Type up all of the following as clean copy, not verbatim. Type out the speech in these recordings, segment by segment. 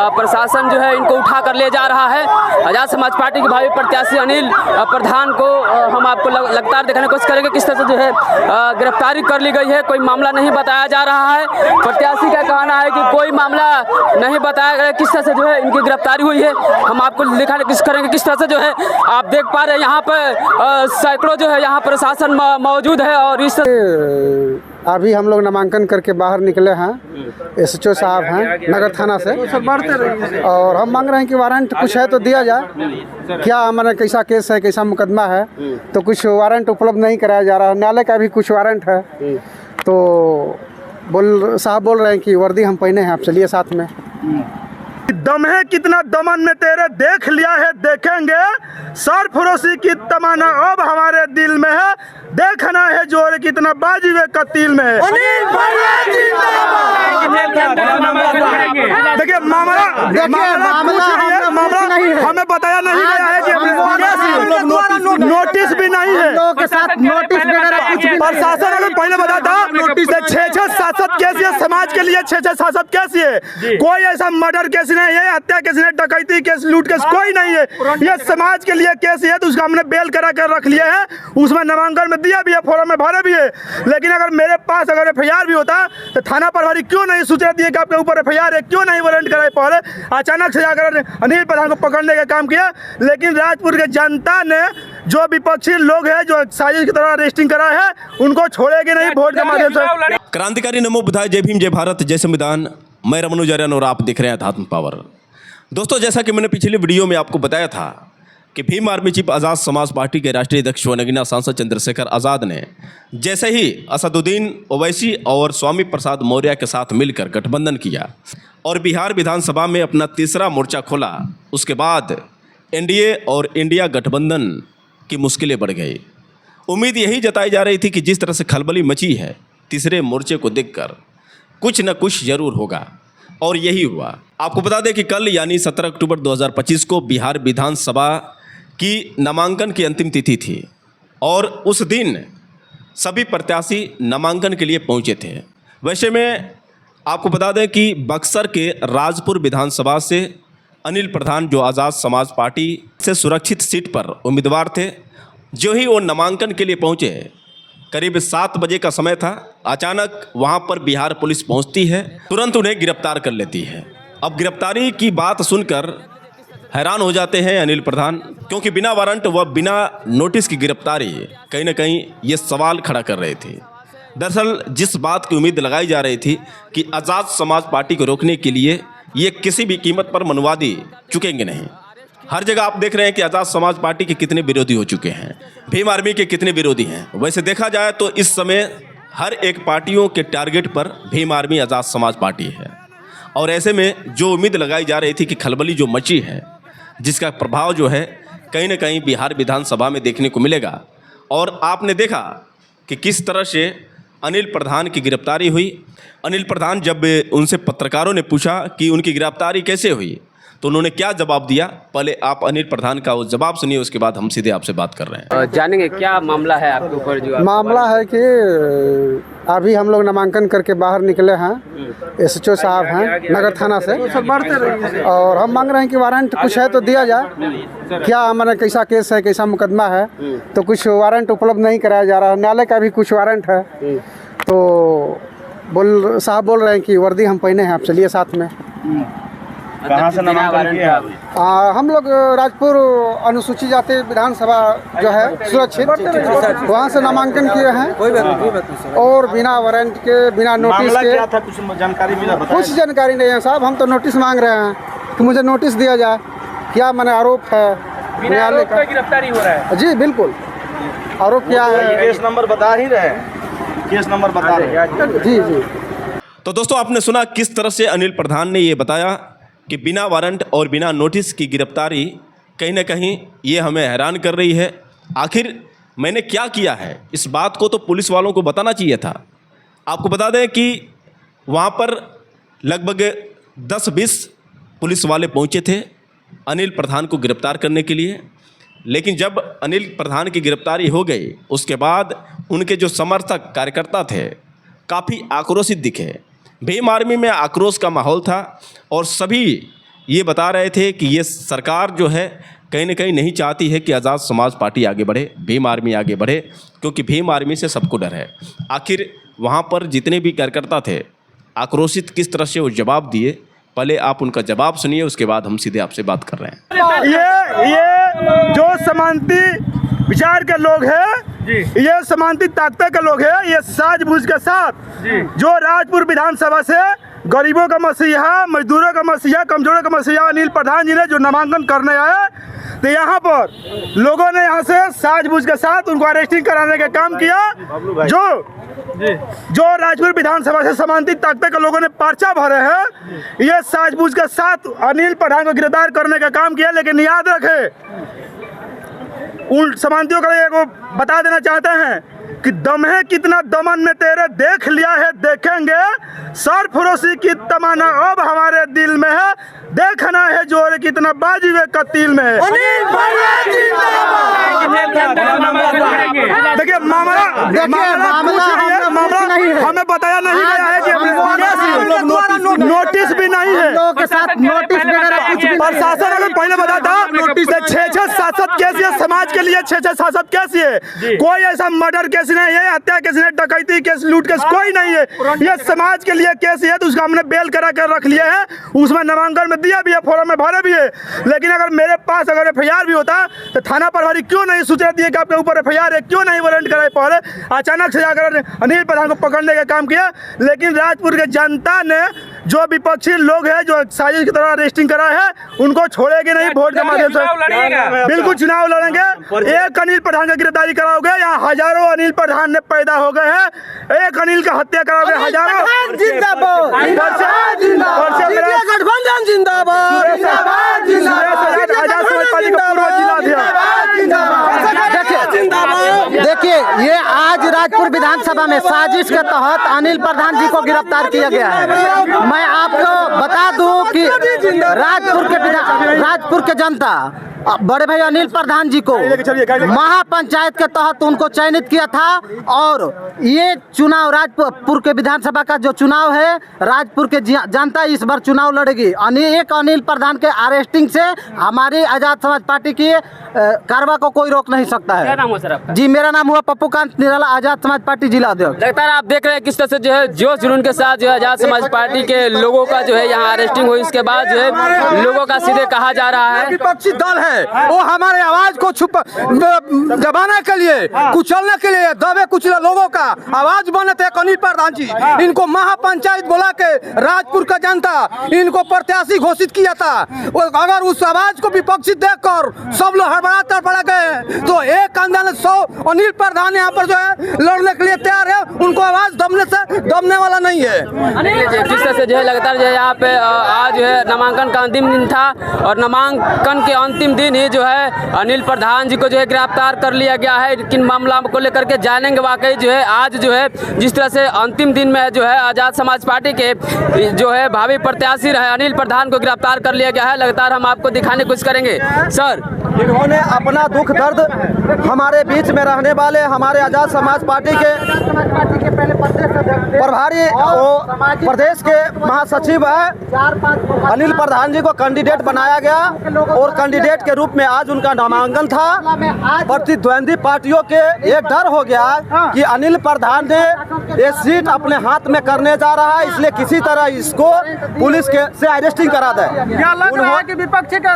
प्रशासन जो है इनको उठा कर ले जा रहा है। आजाद समाज पार्टी के भावी प्रत्याशी अनिल प्रधान को हम आपको लगातार दिखाने की कोशिश करेंगे किस तरह से जो है गिरफ्तारी कर ली गई है। कोई मामला नहीं बताया जा रहा है। प्रत्याशी का कहना है कि कोई मामला नहीं बताया गया, किस तरह से जो है इनकी गिरफ्तारी हुई है हम आपको दिखाने की कोशिश करेंगे। किस तरह से जो है आप देख पा रहे हैं यहाँ पर सैकड़ों जो है यहाँ प्रशासन मौजूद है। और इस अभी हम लोग नामांकन करके बाहर निकले हैं। SHO साहब हैं नगर थाना से, और हम मांग रहे हैं कि वारंट कुछ है तो दिया जाए। क्या मैंने कैसा केस है, कैसा मुकदमा है, तो कुछ वारंट उपलब्ध नहीं कराया जा रहा है। न्यायालय का भी कुछ वारंट है, तो साहब बोल रहे हैं कि वर्दी हम पहने हैं, आप चलिए साथ में। दम है कितना दमन में तेरे देख लिया है देखेंगे, सरफरोशी की तमन्ना अब हमारे दिल में है, देखना है जोर कितना बाजीवे कतील में है। देखिए मामला हमें बताया नहीं गया है कि नोटिस भी नहीं है, नोटिस वगैरह कुछ भी। प्रशासन अगर पहले बताता 6-6 शासक केस है, समाज के लिए 6-6 शासक केस है। कोई ऐसा मर्डर केस नहीं है, हत्या केस नहीं, डकैती केस, लूट केस कोई नहीं है। ये समाज के लिए केस है, तो उसका हमने बेल करा कर रख लिया है। उसमें नामांकन में दिया भी है, फॉर्म में भरे भी है। लेकिन अगर मेरे पास अगर FIR भी होता तो थाना प्रभारी क्यों नहीं सूचना दिए कि आपके ऊपर FIR है, क्यों नहीं वारंट कराए। पहले अचानक से जाकर अनिल प्रधान को पकड़ने का काम किया। लेकिन राजपुर के जनता ने जो विपक्षी लोग हैं जो साजिश की तरह अरेस्टिंग करा है, उनको छोड़ेगी नहीं वोट के माध्यम से। क्रांतिकारी नमो बुधाय, जय भीम, जय भारत, जय संविधान। मैं रमन आर्यन और आप देख रहे हैं अध्यात्म पावर। दोस्तों, जैसा कि मैंने पिछली वीडियो में आपको बताया था कि भीम आर्मी चीफ आज़ाद समाज पार्टी के राष्ट्रीय अध्यक्ष व नगीना सांसद चंद्रशेखर आज़ाद ने जैसे ही असदुद्दीन ओवैसी और स्वामी प्रसाद मौर्य के साथ मिलकर गठबंधन किया और बिहार विधानसभा में अपना तीसरा मोर्चा खोला, उसके बाद NDA और इंडिया गठबंधन की मुश्किलें बढ़ गई। उम्मीद यही जताई जा रही थी कि जिस तरह से खलबली मची है तीसरे मोर्चे को देखकर कुछ न कुछ जरूर होगा, और यही हुआ। आपको बता दें कि कल यानी 17 अक्टूबर 2025 को बिहार विधानसभा की नामांकन की अंतिम तिथि थी, और उस दिन सभी प्रत्याशी नामांकन के लिए पहुंचे थे। वैसे में आपको बता दें कि बक्सर के राजपुर विधानसभा से अनिल प्रधान, जो आज़ाद समाज पार्टी से सुरक्षित सीट पर उम्मीदवार थे, जो ही वो नामांकन के लिए पहुंचे, करीब 7 बजे का समय था, अचानक वहां पर बिहार पुलिस पहुंचती है, तुरंत उन्हें गिरफ्तार कर लेती है। अब गिरफ्तारी की बात सुनकर हैरान हो जाते हैं अनिल प्रधान, क्योंकि बिना वारंट व बिना नोटिस की गिरफ्तारी कहीं ना कहीं ये सवाल खड़ा कर रहे थे। दरअसल जिस बात की उम्मीद लगाई जा रही थी कि आज़ाद समाज पार्टी को रोकने के लिए ये किसी भी कीमत पर मनुवादी चुकेंगे नहीं। हर जगह आप देख रहे हैं कि आज़ाद समाज पार्टी के कितने विरोधी हो चुके हैं, भीम आर्मी के कितने विरोधी हैं। वैसे देखा जाए तो इस समय हर एक पार्टियों के टारगेट पर भीम आर्मी आज़ाद समाज पार्टी है, और ऐसे में जो उम्मीद लगाई जा रही थी कि खलबली जो मची है, जिसका प्रभाव जो है कहीं ना कहीं बिहार विधानसभा में देखने को मिलेगा। और आपने देखा कि किस तरह से अनिल प्रधान की गिरफ्तारी हुई। अनिल प्रधान जब उनसे पत्रकारों ने पूछा कि उनकी गिरफ्तारी कैसे हुई, तो उन्होंने क्या जवाब दिया, पहले आप अनिल प्रधान का वो जवाब सुनिए, उसके बाद हम सीधे आपसे बात कर रहे हैं। जानेंगे क्या मामला है आपके ऊपर। जो मामला है कि अभी हम लोग नामांकन करके बाहर निकले हैं। SHO साहब हैं नगर थाना से, और हम मांग रहे हैं कि वारंट कुछ है तो दिया जाए। क्या मैंने कैसा केस है, कैसा मुकदमा है, तो कुछ वारंट उपलब्ध नहीं कराया जा रहा है। न्यायालय का भी कुछ वारंट है, तो साहब बोल रहे हैं कि वर्दी हम पहने हैं, आप चलिए साथ में। कहाँ से नामांकन किया? हम लोग राजपुर अनुसूचित जाति विधानसभा जो है सुरक्षित, वहाँ से नामांकन किए हैं, और बिना वारंट के, बिना नोटिस के। क्या था, कुछ जानकारी मिला? कुछ जानकारी नहीं है साहब, हम तो नोटिस मांग रहे हैं कि मुझे नोटिस दिया जाए। क्या मैंने आरोप है, न्यायालय का गिरफ्तारी हो रहा है? जी बिल्कुल, आरोप क्या है। केस नंबर बता ही रहे हैं, केस नंबर बता रहे हैं। जी जी। तो दोस्तों, आपने सुना किस तरह से अनिल प्रधान ने ये बताया कि बिना वारंट और बिना नोटिस की गिरफ्तारी कहीं ना कहीं ये हमें हैरान कर रही है। आखिर मैंने क्या किया है, इस बात को तो पुलिस वालों को बताना चाहिए था। आपको बता दें कि वहाँ पर लगभग 10-20 पुलिस वाले पहुँचे थे अनिल प्रधान को गिरफ्तार करने के लिए, लेकिन जब अनिल प्रधान की गिरफ्तारी हो गई, उसके बाद उनके जो समर्थक कार्यकर्ता थे काफ़ी आक्रोशित दिखे। भीम आर्मी में आक्रोश का माहौल था और सभी ये बता रहे थे कि ये सरकार जो है कहीं ना कहीं नहीं चाहती है कि आज़ाद समाज पार्टी आगे बढ़े, भीम आर्मी आगे बढ़े, क्योंकि भीम आर्मी से सबको डर है। आखिर वहाँ पर जितने भी कार्यकर्ता थे आक्रोशित किस तरह से वो जवाब दिए, पहले आप उनका जवाब सुनिए, उसके बाद हम सीधे आपसे बात कर रहे हैं। ये जो समांती विचार के लोग हैं, ये समांती ताकत के लोग हैं, ये साझबूझ के साथ जो राजपुर विधानसभा से गरीबों का मसीहा, मजदूरों का मसीहा, कमजोरों का मसीहा अनिल प्रधान जी ने जो नामांकन करने आए, तो यहाँ पर लोगों ने यहाँ से साझबूझ के साथ उनको अरेस्टिंग कराने का काम किया। जो राजपुर विधानसभा से समांती ताकत के लोगों ने पर्चा भरे हैं, ये साझबूझ के साथ अनिल प्रधान को गिरफ्तार करने का काम किया। लेकिन याद रखे, उन समांतियों का एक बता देना चाहते हैं कि दम है कितना दमन में तेरे, देख लिया है देखेंगे, सरफरोशी की तमन्ना अब हमारे दिल में है, देखना है जोर कितना बाजी वे कतील में है। देखिए मामला हमें बताया नहीं गया है कि नोटिस भी नहीं है, लोगों के साथ नोटिस वगैरह कुछ भी। प्रशासन अगर पहले बताता 6 शासक केस ये समाज के लिए 6 शासक केस, ये कोई ऐसा मर्डर केस नहीं है, हत्या केस नहीं, डकैती केस, लूट केस कोई नहीं है, ये समाज के लिए केस है। तो उसका हमने बेल करा कर रख लिया है, उसमें नामांकन में दिया भी है, फॉर्म में भरे भी है। लेकिन अगर मेरे पास अगर FIR भी होता तो थाना प्रभारी क्यों नहीं सूचना दिए कि आपके ऊपर FIR है, क्यों नहीं वारंट कराए पहले, अचानक से जाकर अनिल प्रधान को पकड़ने का काम किया। लेकिन राजपुर के जनता ने जो विपक्षी लोग हैं जो साजिश की तरह अरेस्टिंग करा है, उनको छोड़ेगी नहीं। वोट के माध्यम से बिल्कुल चुनाव लड़ेंगे। एक अनिल प्रधान की गिरफ्तारी कराओगे, यहाँ हजारों अनिल प्रधान ने पैदा हो गए हैं, एक अनिल का हत्या कराओगे हजारों। गठबंधन जिंदाबाद, देखिए ये आज राजपुर विधानसभा में साजिश के तहत अनिल प्रधान जी को गिरफ्तार किया गया है। मैं आपको बता दूं कि राजपुर के जनता बड़े भाई अनिल प्रधान जी को महापंचायत के तहत उनको चयनित किया था, और ये चुनाव राजपुर के विधानसभा का जो चुनाव है, राजपुर के जनता इस बार चुनाव लड़ेगी। एक अनिल प्रधान के अरेस्टिंग से हमारी आजाद समाज पार्टी की कार्रवाई को कोई रोक नहीं सकता है। क्या नाम है सर आपका? जी मेरा नाम हुआ पप्पू कांत निराला, आजाद समाज पार्टी जिला अध्यक्ष। लगातार आप देख रहे हैं किस तरह से जो है जोश जुनून के साथ जो है आजाद समाज पार्टी के लोगों का जो है यहाँ अरेस्टिंग हुई, इसके बाद जो है लोगों का सीधे कहा जा रहा है विपक्षी दल है वो हमारे आवाज को दबाने के लिए, कुचलने के लिए, दबे कुचले लोगों का आवाज बने थे अनिल प्रधान जी। इनको महापंचायत बुला के राजपुर का जनता इनको प्रत्याशी घोषित किया था। अगर उस आवाज को विपक्षी देखकर सब लोग हड़बड़ा तड़बड़ा गए, तो एक अंदाज 100 अनिल प्रधान यहाँ पर जो है लड़ने के लिए तैयार है, उनको आवाज दबने वाला नहीं है। जिस तरह से जो है लगातार जो है यहाँ पे आज जो है नामांकन का अंतिम दिन था, और नामांकन के अंतिम दिन ही जो है अनिल प्रधान जी को जो है गिरफ्तार कर लिया गया है। किन मामला को लेकर के जानेंगे। वाकई जो है आज जो है जिस तरह से अंतिम दिन में जो है आजाद समाज पार्टी के जो है भावी प्रत्याशी रहे अनिल प्रधान को गिरफ्तार कर लिया गया है। लगातार हम आपको दिखाने की कोशिश करेंगे। सर, इन्होंने अपना दुख दर्द हमारे बीच में रहने वाले हमारे आजाद समाज पार्टी के प्रभारी प्रदेश के महासचिव है अनिल प्रधान जी को कैंडिडेट बनाया गया, और कैंडिडेट के रूप में आज उनका नामांकन था। प्रतिद्वंदी पार्टियों के एक डर हो गया कि अनिल प्रधान ने ये सीट अपने हाथ में करने जा रहा है, इसलिए किसी तरह इसको पुलिस के से अरेस्टिंग करा दे। क्या लग रहा है कि विपक्ष का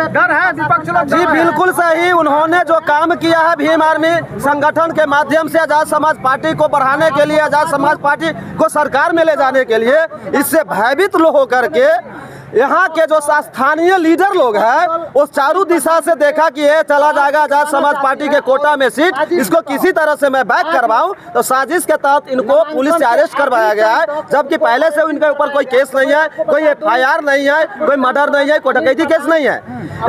डर है? विपक्ष लोग जी बिल्कुल सही। उन्होंने जो काम किया है भीम आर्मी संगठन के माध्यम से आजाद समाज पार्टी को बढ़ाने के लिए, आजाद समाज पार्टी को सरकार में ले जाने के लिए, इससे भयभीत लोग होकर के यहाँ के जो स्थानीय लीडर लोग हैं वो चारों दिशा से देखा कि ये चला जाएगा आजाद समाज पार्टी के कोटा में सीट, इसको किसी तरह से मैं बैक करवाऊं, तो साजिश के तहत इनको पुलिस से अरेस्ट करवाया गया है। जबकि पहले से इनके ऊपर कोई केस नहीं है, कोई FIR नहीं है, कोई मर्डर नहीं है, कोई डकैती केस नहीं है।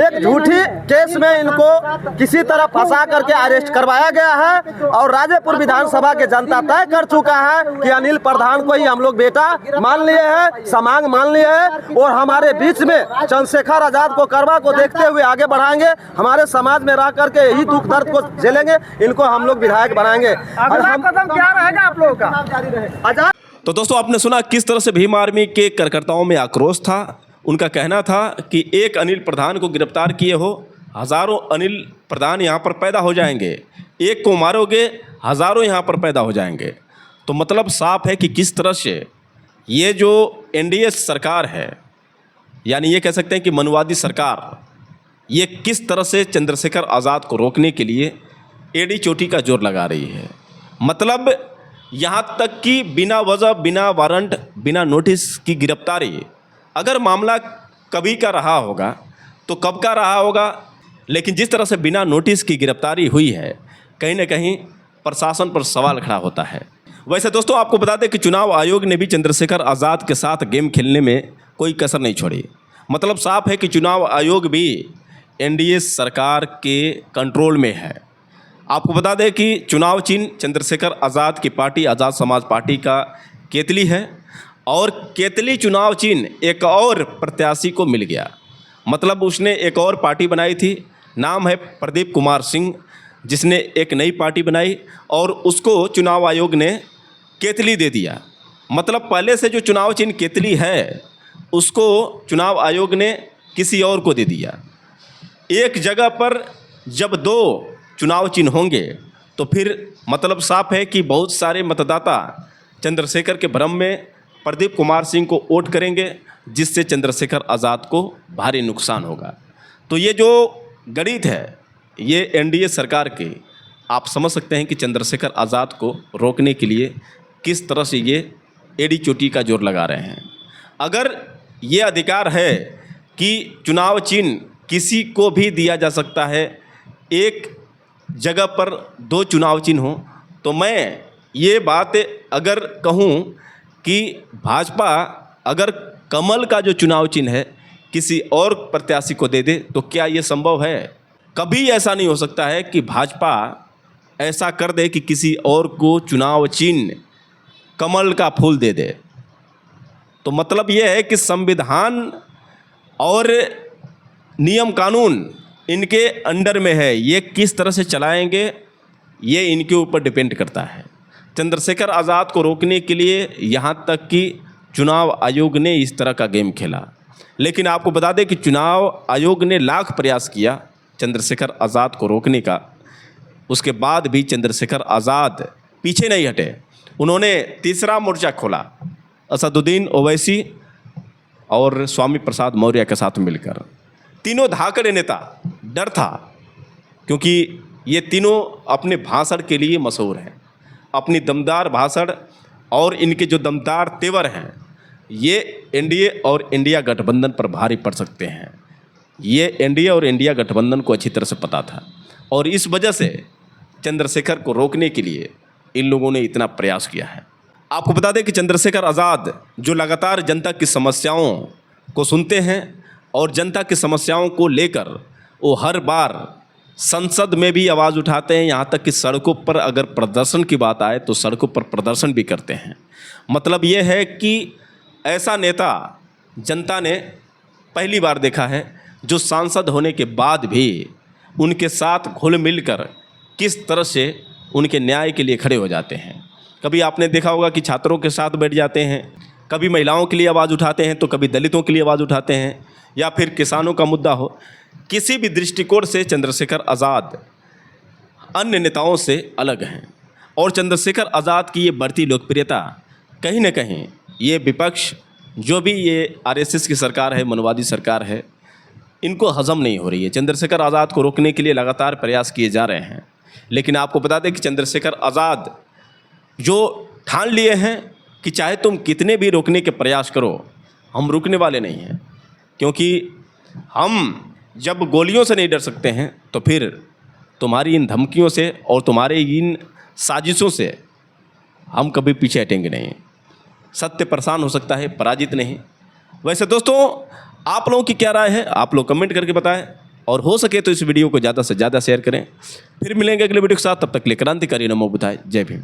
एक झूठी केस में इनको किसी तरह फंसा करके अरेस्ट करवाया गया है, और राजेपुर विधानसभा के जनता तय कर चुका है कि अनिल प्रधान को ही हम लोग बेटा मान लिए हैं, समांग मान लिए हैं, और हमारे बीच में चंद्रशेखर आजाद को करवा को देखते हुए आगे बढ़ाएंगे। हमारे समाज में रह करके यही दुख दर्द को झेलेंगे, इनको हम लोग विधायक बनाएंगे। कदम क्या रहेगा आप लोगों का? तो दोस्तों आपने सुना किस तरह से भीम आर्मी के कार्यकर्ताओं में आक्रोश था, उनका कहना था कि एक अनिल प्रधान को गिरफ्तार किए हो, हज़ारों अनिल प्रधान यहाँ पर पैदा हो जाएंगे, एक को मारोगे हज़ारों यहाँ पर पैदा हो जाएंगे। तो मतलब साफ है कि किस तरह से ये जो एनडीए सरकार है, यानी ये कह सकते हैं कि मनुवादी सरकार, ये किस तरह से चंद्रशेखर आज़ाद को रोकने के लिए एड़ी चोटी का जोर लगा रही है। मतलब यहाँ तक कि बिना वजह, बिना वारंट, बिना नोटिस की गिरफ्तारी, अगर मामला कभी का रहा होगा तो कब का रहा होगा, लेकिन जिस तरह से बिना नोटिस की गिरफ्तारी हुई है, कहीं ना कहीं प्रशासन पर सवाल खड़ा होता है। वैसे दोस्तों आपको बता दें कि चुनाव आयोग ने भी चंद्रशेखर आज़ाद के साथ गेम खेलने में कोई कसर नहीं छोड़ी। मतलब साफ है कि चुनाव आयोग भी एनडीए सरकार के कंट्रोल में है। आपको बता दें कि चुनाव चिन्ह चंद्रशेखर आज़ाद की पार्टी आज़ाद समाज पार्टी का केतली है, और केतली चुनाव चिन्ह एक और प्रत्याशी को मिल गया। मतलब उसने एक और पार्टी बनाई थी, नाम है प्रदीप कुमार सिंह, जिसने एक नई पार्टी बनाई और उसको चुनाव आयोग ने केतली दे दिया। मतलब पहले से जो चुनाव चिन्ह केतली है उसको चुनाव आयोग ने किसी और को दे दिया। एक जगह पर जब दो चुनाव चिन्ह होंगे तो फिर मतलब साफ है कि बहुत सारे मतदाता चंद्रशेखर के भ्रम में प्रदीप कुमार सिंह को वोट करेंगे, जिससे चंद्रशेखर आज़ाद को भारी नुकसान होगा। तो ये जो गणित है ये एनडीए सरकार के, आप समझ सकते हैं कि चंद्रशेखर आज़ाद को रोकने के लिए किस तरह से ये एड़ी चोटी का जोर लगा रहे हैं। अगर ये अधिकार है कि चुनाव चिन्ह किसी को भी दिया जा सकता है, एक जगह पर दो चुनाव चिन्ह हो, तो मैं ये बात अगर कहूँ कि भाजपा अगर कमल का जो चुनाव चिन्ह है किसी और प्रत्याशी को दे दे तो क्या ये संभव है? कभी ऐसा नहीं हो सकता है कि भाजपा ऐसा कर दे कि किसी और को चुनाव चिन्ह कमल का फूल दे दे। तो मतलब ये है कि संविधान और नियम कानून इनके अंडर में है, ये किस तरह से चलाएंगे ये इनके ऊपर डिपेंड करता है। चंद्रशेखर आज़ाद को रोकने के लिए यहाँ तक कि चुनाव आयोग ने इस तरह का गेम खेला, लेकिन आपको बता दें कि चुनाव आयोग ने लाख प्रयास किया चंद्रशेखर आज़ाद को रोकने का, उसके बाद भी चंद्रशेखर आज़ाद पीछे नहीं हटे। उन्होंने तीसरा मोर्चा खोला असदुद्दीन ओवैसी और स्वामी प्रसाद मौर्य के साथ मिलकर। तीनों धाकड़े नेता, डर था क्योंकि ये तीनों अपने भाषण के लिए मशहूर हैं, अपनी दमदार भाषण और इनके जो दमदार तेवर हैं ये एनडीए और इंडिया गठबंधन पर भारी पड़ सकते हैं। ये एनडीए और इंडिया गठबंधन को अच्छी तरह से पता था और इस वजह से चंद्रशेखर को रोकने के लिए इन लोगों ने इतना प्रयास किया है। आपको बता दें कि चंद्रशेखर आज़ाद जो लगातार जनता की समस्याओं को सुनते हैं और जनता की समस्याओं को लेकर वो हर बार संसद में भी आवाज़ उठाते हैं, यहाँ तक कि सड़कों पर अगर प्रदर्शन की बात आए तो सड़कों पर प्रदर्शन भी करते हैं। मतलब ये है कि ऐसा नेता जनता ने पहली बार देखा है जो सांसद होने के बाद भी उनके साथ घुल मिलकर किस तरह से उनके न्याय के लिए खड़े हो जाते हैं। कभी आपने देखा होगा कि छात्रों के साथ बैठ जाते हैं, कभी महिलाओं के लिए आवाज़ उठाते हैं, तो कभी दलितों के लिए आवाज़ उठाते हैं, या फिर किसानों का मुद्दा हो। किसी भी दृष्टिकोण से चंद्रशेखर आज़ाद अन्य नेताओं से अलग हैं और चंद्रशेखर आज़ाद की ये बढ़ती लोकप्रियता कहीं ना कहीं ये विपक्ष जो भी ये आरएसएस की सरकार है, मनवादी सरकार है, इनको हजम नहीं हो रही है। चंद्रशेखर आज़ाद को रोकने के लिए लगातार प्रयास किए जा रहे हैं, लेकिन आपको बता दें कि चंद्रशेखर आज़ाद जो ठान लिए हैं कि चाहे तुम कितने भी रोकने के प्रयास करो, हम रुकने वाले नहीं हैं, क्योंकि हम जब गोलियों से नहीं डर सकते हैं तो फिर तुम्हारी इन धमकियों से और तुम्हारे इन साजिशों से हम कभी पीछे हटेंगे नहीं। सत्य परेशान हो सकता है, पराजित नहीं। वैसे दोस्तों आप लोगों की क्या राय है, आप लोग कमेंट करके बताएं और हो सके तो इस वीडियो को ज़्यादा से ज़्यादा शेयर करें। फिर मिलेंगे अगले वीडियो के साथ, तब तक के लिए क्रांतिकारी नमो बुधाय। जय भीम।